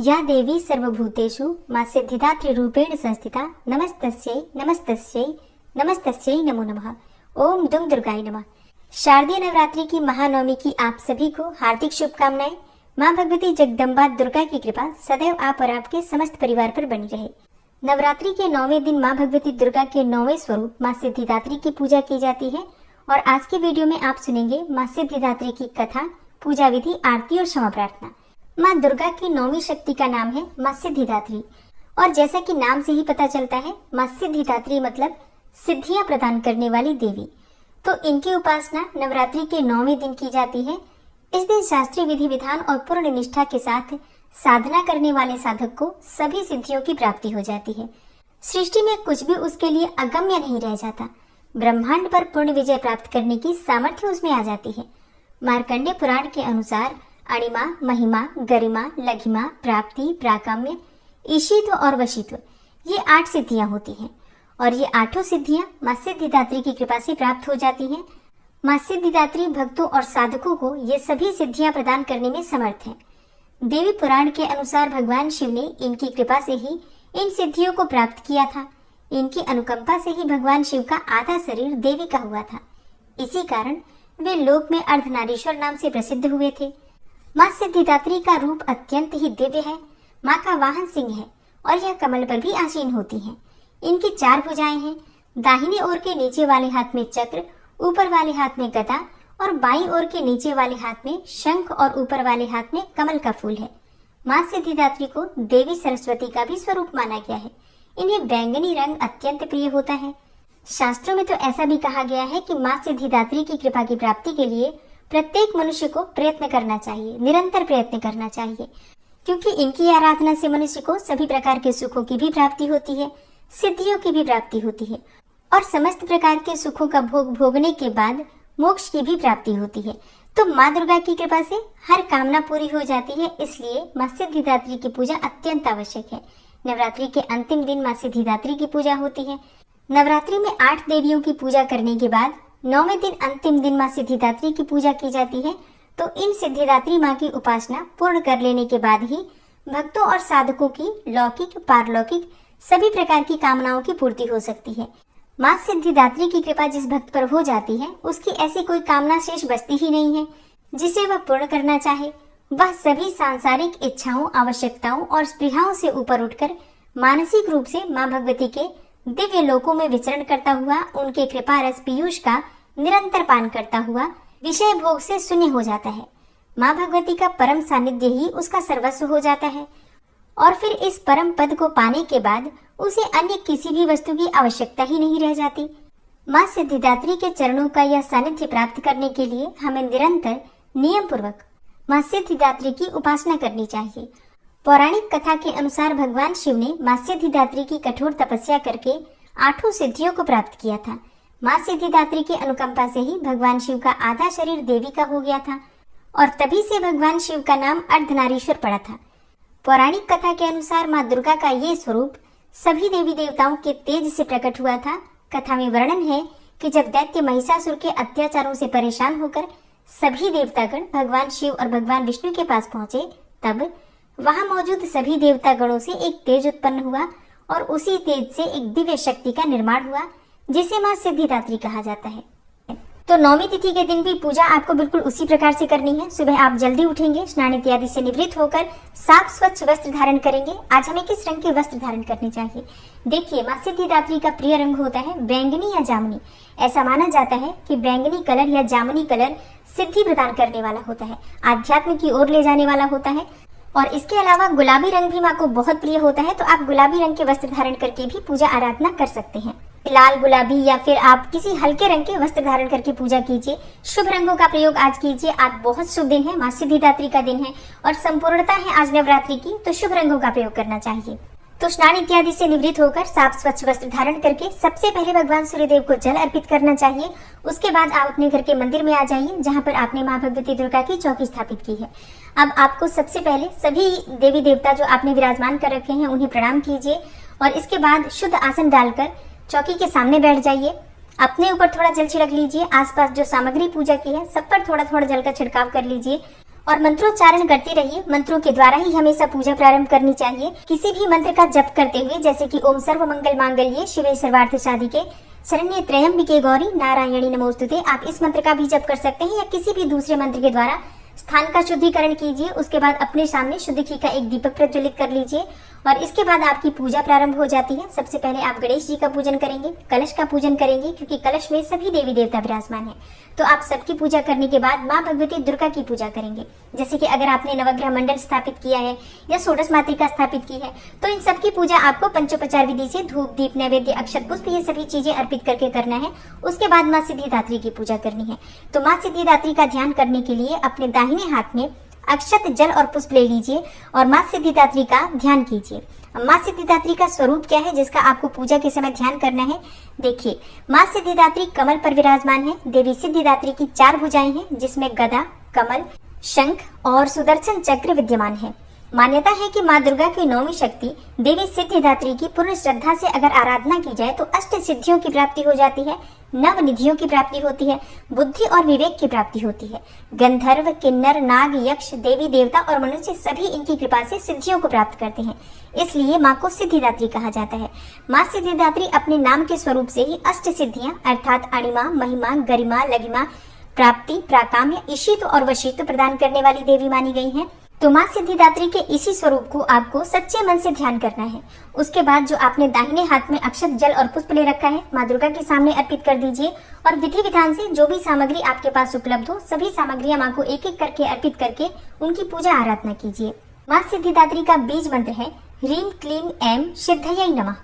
या देवी सर्वभूतेषु मां सिद्धिदात्री रूपेण संस्थिता नमस्तस्यै नमस्तस्यै नमस्तस्यै नमो नमः। ओम दुम दुर्गाय नमः। शारदीय नवरात्रि की महानवमी की आप सभी को हार्दिक शुभकामनाएं। मां भगवती जगदम्बा दुर्गा की कृपा सदैव आप और आपके समस्त परिवार पर बनी रहे। नवरात्रि के 9वें दिन मां भगवती दुर्गा के 9वें स्वरूप मां सिद्धिदात्री की पूजा की जाती है और आज की वीडियो में आप सुनेंगे मां सिद्धिदात्री की कथा, पूजा विधि, आरती और क्षमा प्रार्थना। मां दुर्गा की 9वीं शक्ति का नाम है मां सिद्धिदात्री और जैसा कि नाम से ही पता चलता है मां सिद्धिदात्री मतलब सिद्धियां प्रदान करने वाली देवी। तो इनकी उपासना नवरात्रि के 9वें दिन की जाती है। इस दिन शास्त्रीय विधि विधान और पूर्ण निष्ठा के साथ साधना करने वाले साधक को सभी सिद्धियों की प्राप्ति हो जाती है। सृष्टि में कुछ भी उसके लिए अगम्य नहीं रह जाता। ब्रह्मांड पर पूर्ण विजय प्राप्त करने की सामर्थ्य उसमें आ जाती है। मार्कंडेय पुराण के अनुसार अणिमा, महिमा, गरिमा, लघिमा, प्राप्ति, प्राकाम्य, ईशित्व और वशित्व ये 8 सिद्धियां होती हैं और ये 8 सिद्धियां मां सिद्धिदात्री की कृपा से प्राप्त हो जाती हैं। मां सिद्धिदात्री भक्तों और साधकों को ये सभी सिद्धियां प्रदान करने में समर्थ है। देवी पुराण के अनुसार भगवान शिव ने इनकी कृपा से ही इन सिद्धियों को प्राप्त किया था। इनकी अनुकंपा से ही भगवान शिव का आधा शरीर देवी का हुआ था। इसी कारण वे लोक में अर्धनारीश्वर नाम से प्रसिद्ध हुए थे। मां सिद्धिदात्री का रूप अत्यंत ही दिव्य है। मां का वाहन सिंह है और यह कमल पर भी आसीन होती हैं। इनकी 4 भुजाएं हैं। दाहिने ओर के नीचे वाले हाथ में चक्र, ऊपर वाले हाथ में गदा और बाईं ओर के नीचे वाले हाथ में शंख और ऊपर वाले हाथ में कमल का फूल है। मां सिद्धिदात्री को देवी सरस्वती का भी स्वरूप माना गया है। इन्हें बैंगनी रंग अत्यंत प्रिय होता है। शास्त्रों में तो ऐसा भी कहा गया है कि मां सिद्धिदात्री की कृपा की प्राप्ति के लिए प्रत्येक मनुष्य को प्रयत्न करना चाहिए, निरंतर प्रयत्न करना चाहिए, क्योंकि इनकी आराधना से मनुष्य को सभी प्रकार के सुखों की भी प्राप्ति होती है, सिद्धियों की भी प्राप्ति होती है और समस्त प्रकार के सुखों का भोग भोगने के बाद मोक्ष की भी प्राप्ति होती है। तो माँ दुर्गा की कृपा से हर कामना पूरी हो जाती है। इसलिए माँ सिद्धिदात्री की पूजा अत्यंत आवश्यक है। नवरात्रि के अंतिम दिन माँ सिद्धिदात्री की पूजा होती है। नवरात्रि में 8 देवियों की पूजा करने के बाद 9वें दिन अंतिम दिन माँ सिद्धिदात्री की पूजा की जाती है। तो इन सिद्धिदात्री माँ की उपासना पूर्ण कर लेने के बाद ही भक्तों और साधकों की लौकिक, पारलौकिक सभी प्रकार की कामनाओं की पूर्ति हो सकती है। माँ सिद्धिदात्री की कृपा जिस भक्त पर हो जाती है उसकी ऐसी कोई कामना शेष बचती ही नहीं है जिसे वह पूर्ण करना चाहे। वह सभी सांसारिक इच्छाओं, आवश्यकताओं और स्पृहाओं से ऊपर उठकर मानसिक रूप से माँ भगवती के दिव्य लोकों में विचरण करता हुआ उनके कृपा रस पीयूष का निरंतर पान करता हुआ विषय भोग से शून्य हो जाता है। माँ भगवती का परम सानिध्य ही उसका सर्वस्व हो जाता है और फिर इस परम पद को पाने के बाद उसे अन्य किसी भी वस्तु की आवश्यकता ही नहीं रह जाती। माँ सिद्धिदात्री के चरणों का यह सानिध्य प्राप्त करने के लिए हमें निरंतर नियम पूर्वक माँ सिद्धिदात्री की उपासना करनी चाहिए। पौराणिक कथा के अनुसार भगवान शिव ने माँ सिद्धिदात्री की कठोर तपस्या करके 8 सिद्धियों को प्राप्त किया था। माँ सिद्धिदात्री की अनुकंपा से ही भगवान शिव का आधा शरीर देवी का हो गया था और तभी से भगवान शिव का नाम अर्धनारीश्वर पड़ा था। पौराणिक कथा के अनुसार माँ दुर्गा का ये स्वरूप सभी देवी देवताओं के तेज से प्रकट हुआ था। कथा में वर्णन है कि जब दैत्य महिषासुर के अत्याचारों से परेशान होकर सभी देवतागण भगवान शिव और भगवान विष्णु के पास पहुंचे, तब वहां मौजूद सभी देवता गणों से एक तेज उत्पन्न हुआ और उसी तेज से एक दिव्य शक्ति का निर्माण हुआ जिसे मां सिद्धिदात्री कहा जाता है। तो 9वीं तिथि के दिन भी पूजा आपको बिल्कुल उसी प्रकार से करनी है। सुबह आप जल्दी उठेंगे, स्नान इत्यादि से निवृत्त होकर साफ स्वच्छ वस्त्र धारण करेंगे। आज हमें किस रंग के वस्त्र धारण करने चाहिए? देखिए, मां सिद्धिदात्री का प्रिय रंग होता है बैंगनी या जामुनी। ऐसा माना जाता है कि बैंगनी कलर या जामुनी कलर सिद्धि प्रदान करने वाला होता है, आध्यात्म की ओर ले जाने वाला होता है और इसके अलावा गुलाबी रंग भी माँ को बहुत प्रिय होता है। तो आप गुलाबी रंग के वस्त्र धारण करके भी पूजा आराधना कर सकते हैं। लाल, गुलाबी या फिर आप किसी हल्के रंग के वस्त्र धारण करके पूजा कीजिए। शुभ रंगों का प्रयोग आज कीजिए। आज बहुत शुभ दिन है, माँ सिद्धिदात्री का दिन है और संपूर्णता है आज नवरात्रि की, तो शुभ रंगों का प्रयोग करना चाहिए। तो स्नान इत्यादि से निवृत्त होकर साफ स्वच्छ वस्त्र धारण करके सबसे पहले भगवान सूर्यदेव को जल अर्पित करना चाहिए। उसके बाद आप अपने घर के मंदिर में आ जाइए जहाँ पर आपने माँ भगवती दुर्गा की चौकी स्थापित की है। अब आपको सबसे पहले सभी देवी देवता जो आपने विराजमान कर रखे हैं उन्हें प्रणाम कीजिए और इसके बाद शुद्ध आसन डालकर चौकी के सामने बैठ जाइए। अपने ऊपर थोड़ा जल छिड़क लीजिए। आसपास जो सामग्री पूजा की है सब पर थोड़ा थोड़ा जल का छिड़काव कर लीजिए और मंत्रोच्चारण करते रहिए। मंत्रों के द्वारा ही हमेशा पूजा प्रारंभ करनी चाहिए। किसी भी मंत्र का जप करते हुए, जैसे कि ओम सर्व मंगल मांगल्ये शिवे सर्वार्थ साधिके शरण्ये त्र्यंबिके गौरी नारायणी नमोस्तुते, आप इस मंत्र का भी जप कर सकते हैं या किसी भी दूसरे मंत्र के द्वारा स्थान का शुद्धिकरण कीजिए। उसके बाद अपने सामने शुद्ध घी का एक दीपक प्रज्वलित कर लीजिए और इसके बाद आपकी पूजा प्रारंभ हो जाती है। सबसे पहले आप गणेश जी का पूजन करेंगे, कलश का पूजन करेंगे, क्योंकि कलश में सभी देवी देवता विराजमान है। तो आप सबकी पूजा करने के बाद माँ भगवती दुर्गा की पूजा करेंगे। जैसे कि अगर आपने नवग्रह मंडल स्थापित किया है या षोडश मातृका स्थापित की है, तो इन सबकी पूजा आपको पंचोपचार विधि से धूप दीप नैवेद्य अक्षत पुष्प ये सभी चीजें अर्पित करके करना है। उसके बाद माँ सिद्धिदात्री की पूजा करनी है। तो माँ सिद्धिदात्री का ध्यान करने के लिए अपने दाहिने हाथ में अक्षत जल और पुष्प ले लीजिए और माँ सिद्धिदात्री का ध्यान कीजिए। माँ सिद्धिदात्री का स्वरूप क्या है जिसका आपको पूजा के समय ध्यान करना है? देखिए, माँ सिद्धिदात्री कमल पर विराजमान है। देवी सिद्धिदात्री की 4 भुजाएं हैं, जिसमें गदा, कमल, शंख और सुदर्शन चक्र विद्यमान है। मान्यता है कि माँ दुर्गा की 9वीं शक्ति देवी सिद्धिदात्री की पूर्ण श्रद्धा से अगर आराधना की जाए तो अष्ट सिद्धियों की प्राप्ति हो जाती है, नव निधियों की प्राप्ति होती है, बुद्धि और विवेक की प्राप्ति होती है। गंधर्व, किन्नर, नाग, यक्ष, देवी देवता और मनुष्य सभी इनकी कृपा से सिद्धियों को प्राप्त करते हैं। इसलिए माँ को सिद्धिदात्री कहा जाता है। माँ सिद्धिदात्री अपने नाम के स्वरूप से ही अष्ट सिद्धियां अर्थात अणिमा, महिमा, गरिमा, लघिमा, प्राप्ति, प्राकाम्य, इशित और वशित प्रदान करने वाली देवी मानी गई है। तो माँ सिद्धिदात्री के इसी स्वरूप को आपको सच्चे मन से ध्यान करना है। उसके बाद जो आपने दाहिने हाथ में अक्षत जल और पुष्प ले रखा है, माँ दुर्गा के सामने अर्पित कर दीजिए और विधि विधान से जो भी सामग्री आपके पास उपलब्ध हो सभी सामग्रियां माँ को एक एक करके अर्पित करके उनकी पूजा आराधना कीजिए। माँ सिद्धिदात्री का बीज मंत्र है ह्रीं क्लीं ऐं सिद्धयै नमः।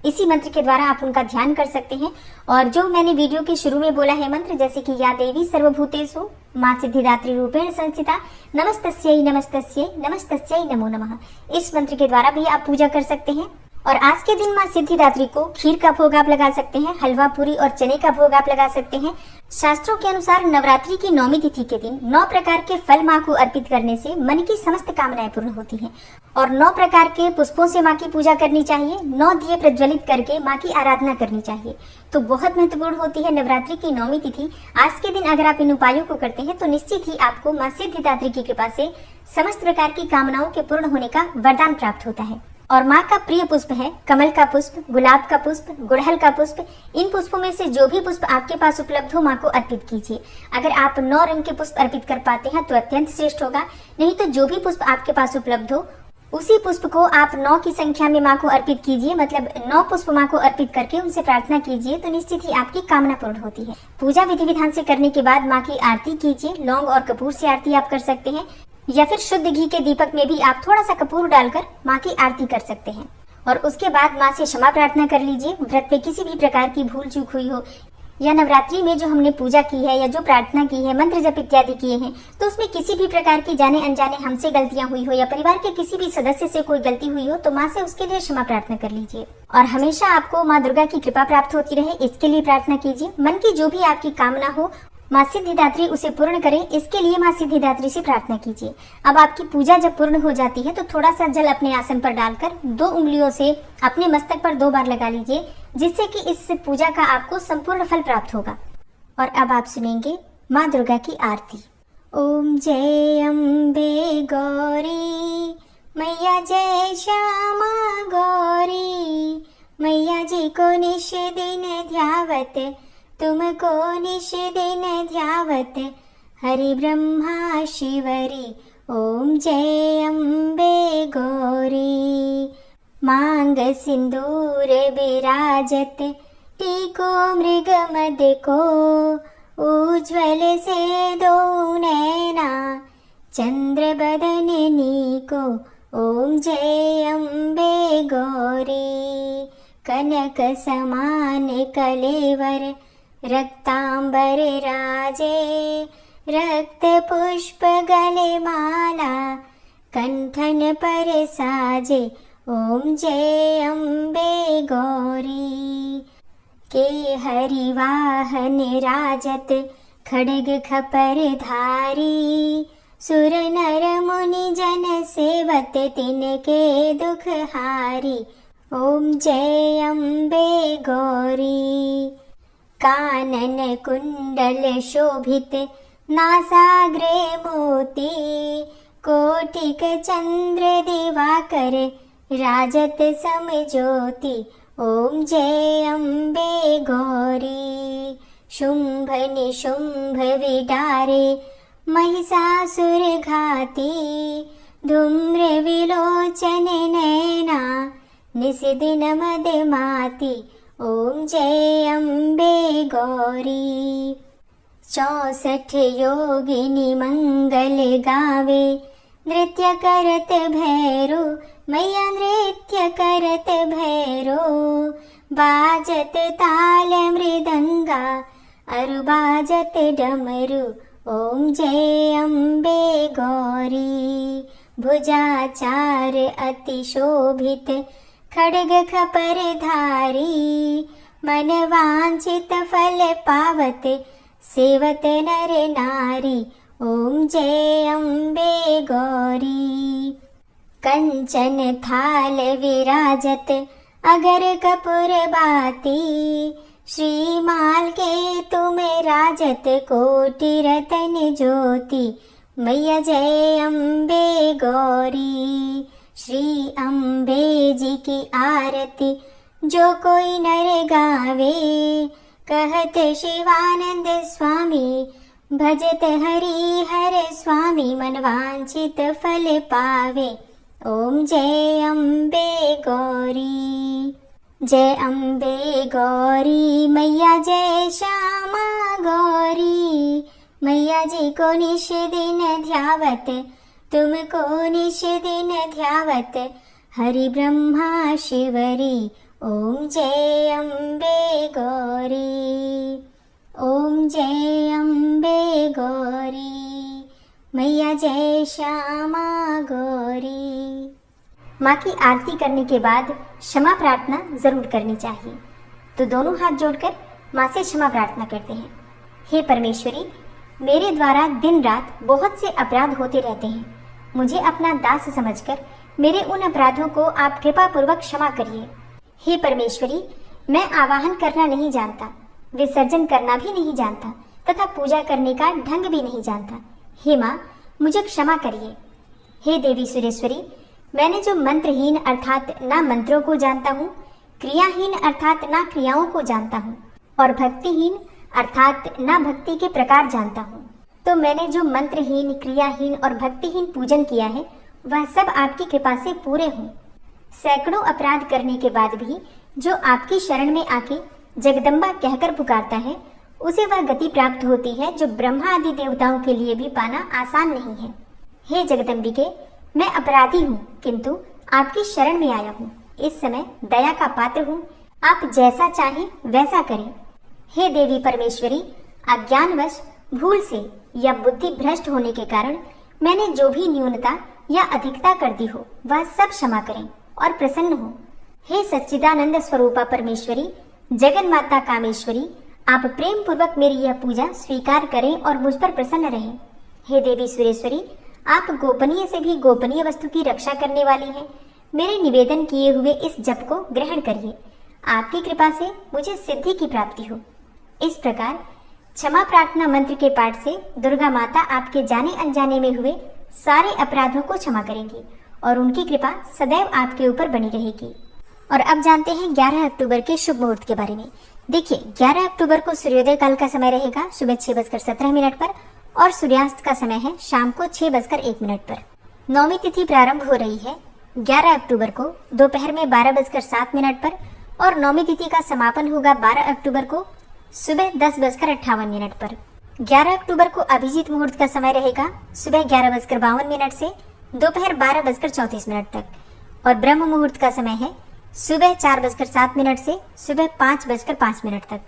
इसी मंत्र के द्वारा आप उनका ध्यान कर सकते हैं। और जो मैंने वीडियो के शुरू में बोला है मंत्र, जैसे कि या देवी सर्वभूतेषु माँ सिद्धिदात्री रूपेण संस्थिता नमस्तस्यै नमस्तस्यै नमस्तस्यै नमो नमः, इस मंत्र के द्वारा भी आप पूजा कर सकते हैं। और आज के दिन माँ सिद्धिदात्री को खीर का भोग आप लगा सकते हैं, हलवा पूरी और चने का भोग आप लगा सकते हैं। शास्त्रों के अनुसार नवरात्रि की 9वीं तिथि के दिन 9 प्रकार के फल माँ को अर्पित करने से मन की समस्त कामनाएं पूर्ण होती हैं और 9 प्रकार के पुष्पों से माँ की पूजा करनी चाहिए। 9 दिए प्रज्वलित करके माँ की आराधना करनी चाहिए। तो बहुत महत्वपूर्ण होती है नवरात्रि की 9वीं तिथि। आज के दिन अगर आप इन उपायों को करते हैं तो निश्चित ही आपको माँ सिद्धिदात्री की कृपा से समस्त प्रकार की कामनाओं के पूर्ण होने का वरदान प्राप्त होता है। और माँ का प्रिय पुष्प है कमल का पुष्प, गुलाब का पुष्प, गुड़हल का पुष्प। इन पुष्पों में से जो भी पुष्प आपके पास उपलब्ध हो माँ को अर्पित कीजिए। अगर आप 9 रंग के पुष्प अर्पित कर पाते हैं तो अत्यंत श्रेष्ठ होगा, नहीं तो जो भी पुष्प आपके पास उपलब्ध हो उसी पुष्प को आप 9 की संख्या में माँ को अर्पित कीजिए। मतलब 9 पुष्प माँ को अर्पित करके उनसे प्रार्थना कीजिए तो निश्चित ही आपकी कामना पूर्ण होती है। पूजा विधि विधान से करने के बाद माँ की आरती कीजिए। लौंग और कपूर से आरती आप कर सकते हैं या फिर शुद्ध घी के दीपक में भी आप थोड़ा सा कपूर डालकर माँ की आरती कर सकते हैं। और उसके बाद माँ से क्षमा प्रार्थना कर लीजिए। व्रत में किसी भी प्रकार की भूल चूक हुई हो या नवरात्रि में जो हमने पूजा की है या जो प्रार्थना की है, मंत्र जप इत्यादि किए हैं, तो उसमें किसी भी प्रकार की जाने अनजाने हमसे गलतियां हुई हो या परिवार के किसी भी सदस्य से कोई गलती हुई हो तो माँ से उसके लिए क्षमा प्रार्थना कर लीजिए। और हमेशा आपको माँ दुर्गा की कृपा प्राप्त होती रहे इसके लिए प्रार्थना कीजिए। मन की जो भी आपकी कामना हो माँ सिद्धिदात्री उसे पूर्ण करें, इसके लिए माँ सिद्धिदात्री से प्रार्थना कीजिए। अब आपकी पूजा जब पूर्ण हो जाती है तो थोड़ा सा जल अपने आसन पर डालकर 2 उंगलियों से अपने मस्तक पर 2 बार लगा लीजिए, जिससे कि इस पूजा का आपको संपूर्ण फल प्राप्त होगा। और अब आप सुनेंगे माँ दुर्गा की आरती। ओम जय अम्बे गौरी मैया, जय श्यामा गौरी मैया जी को निश दिन ध्यावत, तुमको निश दिन ध्यावत, हरि ब्रह्मा शिवरी ओम जय अम्बे गौरी। मांग सिंदूर विराजत, टीको मृग मद को, उज्ज्वल से 2 नैना, चंद्र बदन नीको, ओम जय अम्बे गौरी। कनक समान कलेवर, रक्तांबर राजे, रक्त पुष्प गले माला, कंठन पर साजे, ओम जय अम्बे गौरी। के हरि वाहन राजत, खड्ग खपर धारी, सुर नर मुनि जन सेवत, तिनके दुख हारी, ओम जय अम्बे गौरी। कानन कुंडल शोभित, नासाग्रे मोती कोटिक चंद्र दिवाकर राजत समज्योति। ओम जय अम्बे गौरी। शुंभ निशुंभ विडारे महिषासुर घाती धूम्र विलोचन नैना निशिदिन मदमाती। ओम जय अम्बे गौरी। 64 योगिनी मंगल गावे नृत्य करत भैरो मैया नृत्य करत भैरो। बाजत ताल मृदंगा अरु बाजत डमरू। ओम जय अम्बे गौरी। भुजाचार अति शोभित खड्ग खपर धारी मन वांछित फल पावत सेवत नर नारी। ओम जय अम्बे गौरी। कंचन थाल विराजत अगर कपूर बाती श्रीमाल के तुम राजत कोटि रतन ज्योति। मैया जय अम्बे गौरी। श्री अम्बे जी की आरती जो कोई नर गावे कहत शिवानंद स्वामी भजत हरि हर स्वामी मन वांछित फल पावे। ओम जय अम्बे गौरी। जय अम्बे गौरी मैया जय श्यामा गौरी। मैया जी को निश दिन ध्यावत तुमको निश दिन ध्यावत हरि ब्रह्मा शिवरी। ओम जय अम्बे गौरी। ओम जय अम्बे गौरी। मैया जय श्यामा गौरी। माँ की आरती करने के बाद क्षमा प्रार्थना जरूर करनी चाहिए। तो दोनों हाथ जोड़कर माँ से क्षमा प्रार्थना करते हैं। हे परमेश्वरी, मेरे द्वारा दिन रात बहुत से अपराध होते रहते हैं। मुझे अपना दास समझकर मेरे उन अपराधों को आप कृपा पूर्वक क्षमा करिए। हे परमेश्वरी, मैं आवाहन करना नहीं जानता, विसर्जन करना भी नहीं जानता तथा पूजा करने का ढंग भी नहीं जानता। हे माँ, मुझे क्षमा करिए। हे देवी सुरेश्वरी, मैंने जो मंत्रहीन अर्थात ना मंत्रों को जानता हूँ, क्रियाहीन अर्थात ना क्रियाओं को जानता हूँ और भक्तिहीन अर्थात ना भक्ति के प्रकार जानता हूँ, तो मैंने जो मंत्रहीन, क्रियाहीन और भक्तिहीन पूजन किया है वह सब आपकी कृपा से पूरे हों। सैकड़ों अपराध करने के बाद भी जो आपकी शरण में आके जगदम्बा कहकर पुकारता है उसे वह गति प्राप्त होती है जो ब्रह्मा आदि देवताओं के लिए भी पाना आसान नहीं है। हे जगदम्बिके, मैं अपराधी हूँ किंतु आपकी शरण में आया हूँ। इस समय दया का पात्र हूँ, आप जैसा चाहें वैसा करें। हे देवी परमेश्वरी, अज्ञानवश भूल से या बुद्धि भ्रष्ट होने के कारण मैंने जो भी न्यूनता या अधिकता कर दी हो वह सब क्षमा करें और प्रसन्न हो। हे सच्चिदानंद स्वरूपा परमेश्वरी, जगन माता कामेश्वरी, आप प्रेम पूर्वक मेरी यह पूजा स्वीकार करें और मुझ पर प्रसन्न रहें। हे देवी सुरेश्वरी, आप गोपनीय से भी गोपनीय वस्तु की रक्षा करने वाली हैं। मेरे निवेदन किए हुए इस जप को ग्रहण करिए। आपकी कृपा से मुझे सिद्धि की प्राप्ति हो। इस प्रकार क्षमा प्रार्थना मंत्र के पाठ से दुर्गा माता आपके जाने अनजाने में हुए सारे अपराधों को क्षमा करेंगी और उनकी कृपा सदैव आपके ऊपर बनी रहेगी। और अब जानते हैं 11 अक्टूबर के शुभ मुहूर्त के बारे में। देखिए, 11 अक्टूबर को सूर्योदय काल का समय रहेगा सुबह 6:17 पर और सूर्यास्त का समय है शाम को 6:01 पर। नौमी तिथि प्रारंभ हो रही है 11 अक्टूबर को दोपहर में 12:07 पर और नौमी तिथि का समापन होगा 12 अक्टूबर को सुबह 10:58 पर। 11 अक्टूबर को अभिजीत मुहूर्त का समय रहेगा सुबह 11:52 से दोपहर 12:34 तक और ब्रह्म मुहूर्त का समय है सुबह 4:07 से सुबह 5:05 तक।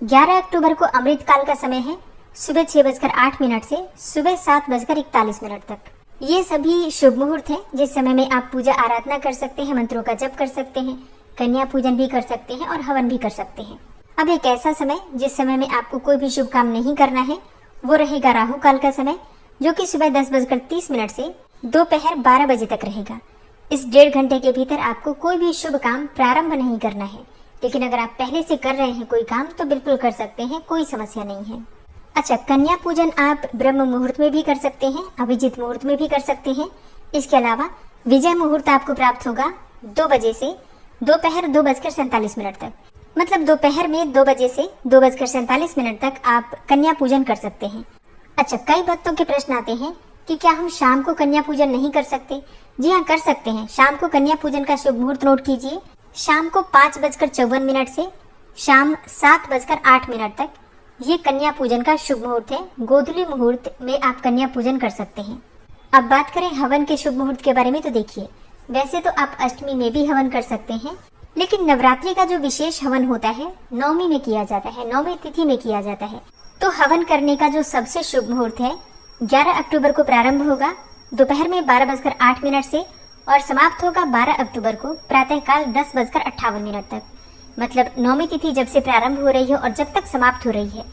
11 अक्टूबर को अमृत काल का समय है सुबह 6:08 से सुबह 7:41 तक। ये सभी शुभ मुहूर्त हैं जिस समय में आप पूजा आराधना कर सकते हैं, मंत्रों का जप कर सकते हैं, कन्या पूजन भी कर सकते हैं और हवन भी कर सकते हैं। अब एक ऐसा समय जिस समय में आपको कोई भी शुभ काम नहीं करना है वो रहेगा राहु काल का समय, जो कि सुबह 10:30 से दोपहर 12 बजे तक रहेगा। इस 1.5 घंटे के भीतर आपको कोई भी शुभ काम प्रारंभ नहीं करना है, लेकिन अगर आप पहले से कर रहे हैं कोई काम तो बिल्कुल कर सकते हैं, कोई समस्या नहीं है। अच्छा, कन्या पूजन आप ब्रह्म मुहूर्त में भी कर सकते हैं, अभिजीत मुहूर्त में भी कर सकते हैं। इसके अलावा विजय मुहूर्त आपको प्राप्त होगा 2 बजे से दोपहर 2:47 तक। मतलब दोपहर में 2 बजे से 2:47 तक आप कन्या पूजन कर सकते हैं। अच्छा, कई भक्तों के प्रश्न आते हैं कि क्या हम शाम को कन्या पूजन नहीं कर सकते? जी हाँ, कर सकते हैं। शाम को कन्या पूजन का शुभ मुहूर्त नोट कीजिए। शाम को 5:54 से शाम 7:08 तक ये कन्या पूजन का शुभ मुहूर्त है। गोधूली मुहूर्त में आप कन्या पूजन कर सकते हैं। अब बात करें हवन के शुभ मुहूर्त के बारे में, तो देखिए, वैसे तो आप अष्टमी में भी हवन कर सकते हैं, लेकिन नवरात्रि का जो विशेष हवन होता है नवमी में किया जाता है, नवमी तिथि में किया जाता है। तो हवन करने का जो सबसे शुभ मुहूर्त है 11 अक्टूबर को प्रारंभ होगा दोपहर में 12:08 से और समाप्त होगा 12 अक्टूबर को प्रातःकाल 10:58 तक। मतलब नवमी तिथि जब से प्रारंभ हो रही है और जब तक समाप्त हो रही है,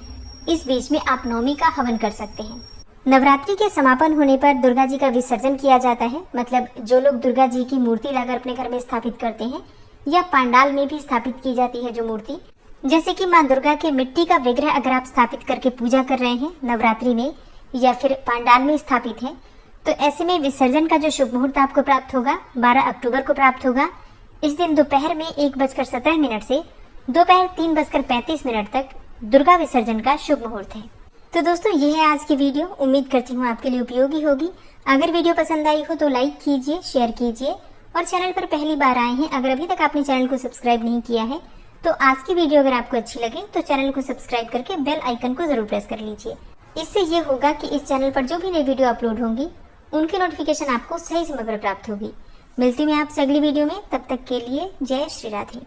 इस बीच में आप नवमी का हवन कर सकते हैं। नवरात्रि के समापन होने पर दुर्गा जी का विसर्जन किया जाता है। मतलब जो लोग दुर्गा जी की मूर्ति लाकर अपने घर में स्थापित करते हैं या पंडाल में भी स्थापित की जाती है जो मूर्ति, जैसे कि माँ दुर्गा के मिट्टी का विग्रह अगर आप स्थापित करके पूजा कर रहे हैं नवरात्रि में या फिर पंडाल में स्थापित है, तो ऐसे में विसर्जन का जो शुभ मुहूर्त आपको प्राप्त होगा 12 अक्टूबर को प्राप्त होगा। इस दिन दोपहर में 1:17 से दोपहर 3:35 तक दुर्गा विसर्जन का शुभ मुहूर्त है। तो दोस्तों, ये है आज की वीडियो। उम्मीद करती हूँ आपके लिए उपयोगी होगी। अगर वीडियो पसंद आई हो तो लाइक कीजिए, शेयर कीजिए और चैनल पर पहली बार आए हैं, अगर अभी तक आपने चैनल को सब्सक्राइब नहीं किया है, तो आज की वीडियो अगर आपको अच्छी लगे तो चैनल को सब्सक्राइब करके बेल आइकन को जरूर प्रेस कर लीजिए। इससे ये होगा कि इस चैनल पर जो भी नई वीडियो अपलोड होंगी उनकी नोटिफिकेशन आपको सही समय पर प्राप्त होगी। मिलती हूँ मैं आपसे अगली वीडियो में, तब तक के लिए जय श्री राधे।